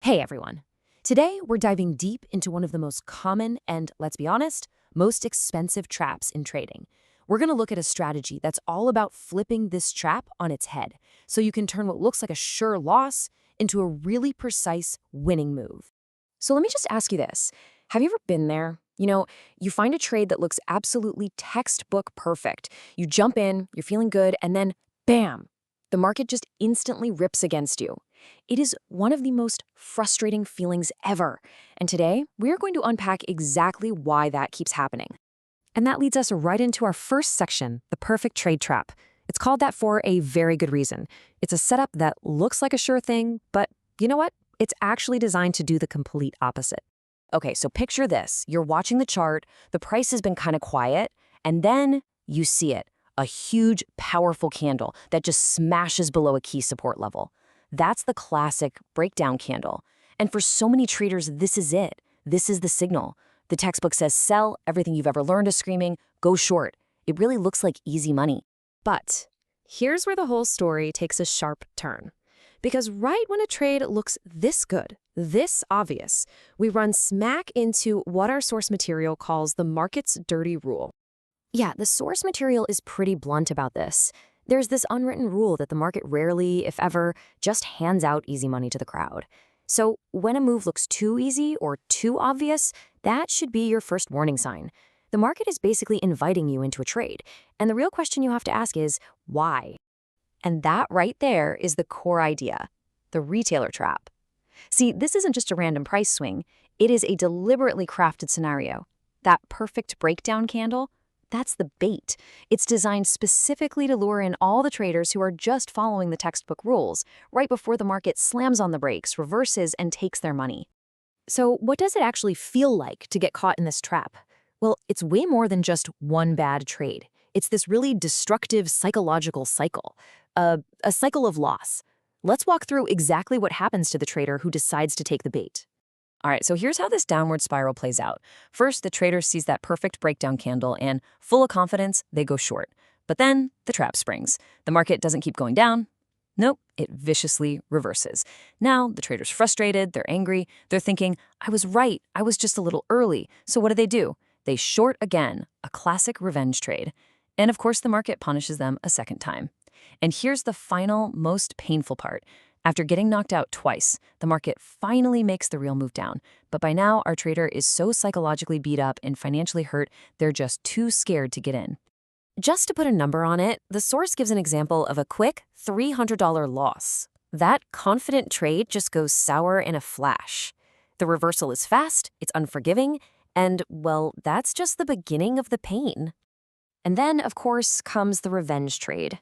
Hey everyone. Today we're diving deep into one of the most common and, let's be honest, most expensive traps in trading. We're going to look at a strategy that's all about flipping this trap on its head so you can turn what looks like a sure loss into a really precise winning move. So let me just ask you this. Have you ever been there? You find a trade that looks absolutely textbook perfect. You jump in, you're feeling good, and then bam, the market just instantly rips against you. It is one of the most frustrating feelings ever. And today, we are going to unpack exactly why that keeps happening. And that leads us right into our first section, the perfect trade trap. It's called that for a very good reason. It's a setup that looks like a sure thing, but you know what? It's actually designed to do the complete opposite. Okay, so picture this. You're watching the chart, the price has been kind of quiet, and then you see it, a huge, powerful candle that just smashes below a key support level. That's the classic breakdown candle. And for so many traders, this is it. This is the signal. The textbook says sell, everything you've ever learned is screaming, go short. It really looks like easy money. But here's where the whole story takes a sharp turn. Because right when a trade looks this good, this obvious, we run smack into what our source material calls the market's dirty rule. Yeah, the source material is pretty blunt about this. There's this unwritten rule that the market rarely, if ever, just hands out easy money to the crowd. So when a move looks too easy or too obvious, that should be your first warning sign. The market is basically inviting you into a trade. And the real question you have to ask is, why? And that right there is the core idea, the retailer trap. See, this isn't just a random price swing. It is a deliberately crafted scenario. That perfect breakdown candle, that's the bait. It's designed specifically to lure in all the traders who are just following the textbook rules, right before the market slams on the brakes, reverses, and takes their money. So what does it actually feel like to get caught in this trap? Well, it's way more than just one bad trade. It's this really destructive psychological cycle, a cycle of loss. Let's walk through exactly what happens to the trader who decides to take the bait. All right, so here's how this downward spiral plays out. First, the trader sees that perfect breakdown candle and, full of confidence, they go short. But then the trap springs. The market doesn't keep going down. Nope, it viciously reverses. Now, the trader's frustrated, they're angry, they're thinking, I was right, I was just a little early. So what do? They short again, a classic revenge trade. And of course, the market punishes them a second time. And here's the final, most painful part. After getting knocked out twice, the market finally makes the real move down. But by now, our trader is so psychologically beat up and financially hurt, they're just too scared to get in. Just to put a number on it, the source gives an example of a quick $300 loss. That confident trade just goes sour in a flash. The reversal is fast, it's unforgiving, and, well, that's just the beginning of the pain. And then, of course, comes the revenge trade.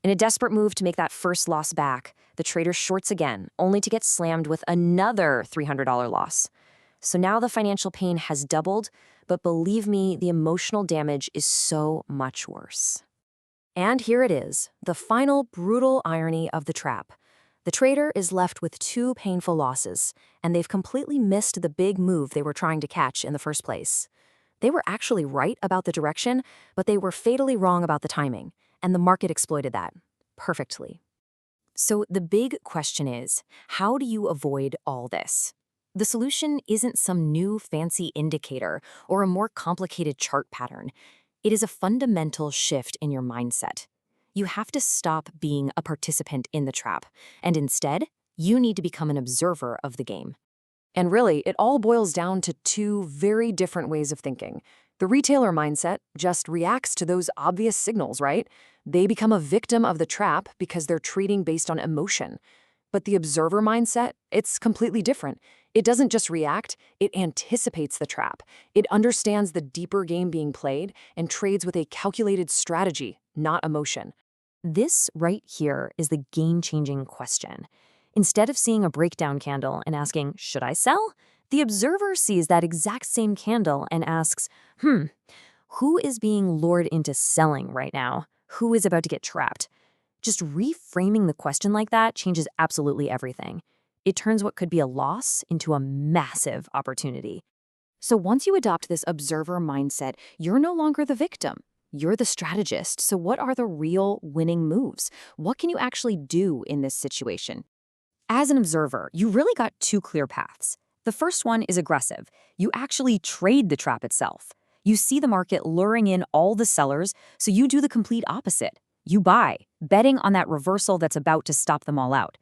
In a desperate move to make that first loss back, the trader shorts again, only to get slammed with another $300 loss. So now the financial pain has doubled, but believe me, the emotional damage is so much worse. And here it is, the final brutal irony of the trap. The trader is left with two painful losses, and they've completely missed the big move they were trying to catch in the first place. They were actually right about the direction, but they were fatally wrong about the timing, and the market exploited that perfectly. So the big question is, how do you avoid all this? The solution isn't some new fancy indicator or a more complicated chart pattern. It is a fundamental shift in your mindset. You have to stop being a participant in the trap, and instead, you need to become an observer of the game. And really, it all boils down to two very different ways of thinking. The retailer mindset just reacts to those obvious signals, right? They become a victim of the trap because they're trading based on emotion. But the observer mindset, it's completely different. It doesn't just react, it anticipates the trap. It understands the deeper game being played and trades with a calculated strategy, not emotion. This right here is the game-changing question. Instead of seeing a breakdown candle and asking, should I sell? The observer sees that exact same candle and asks, who is being lured into selling right now? Who is about to get trapped? Just reframing the question like that changes absolutely everything. It turns what could be a loss into a massive opportunity. So once you adopt this observer mindset, you're no longer the victim. You're the strategist. So what are the real winning moves? What can you actually do in this situation? As an observer, you really got two clear paths. The first one is aggressive. You actually trade the trap itself. You see the market luring in all the sellers, so you do the complete opposite. You buy, betting on that reversal that's about to stop them all out.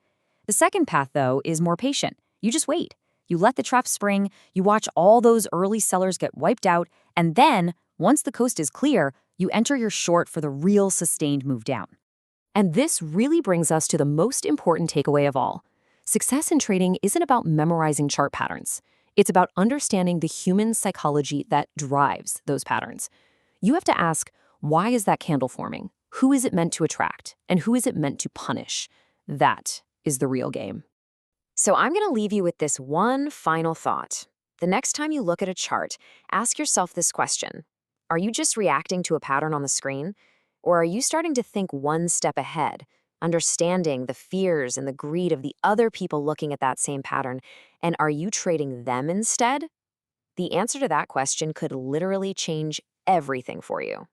The second path, though, is more patient. You just wait. You let the trap spring, you watch all those early sellers get wiped out, and then, once the coast is clear, you enter your short for the real sustained move down. And this really brings us to the most important takeaway of all. Success in trading isn't about memorizing chart patterns. It's about understanding the human psychology that drives those patterns. You have to ask, why is that candle forming? Who is it meant to attract? And who is it meant to punish? That is the real game. So I'm going to leave you with this one final thought. The next time you look at a chart, ask yourself this question. Are you just reacting to a pattern on the screen? Or are you starting to think one step ahead, understanding the fears and the greed of the other people looking at that same pattern, and are you trading them instead? The answer to that question could literally change everything for you.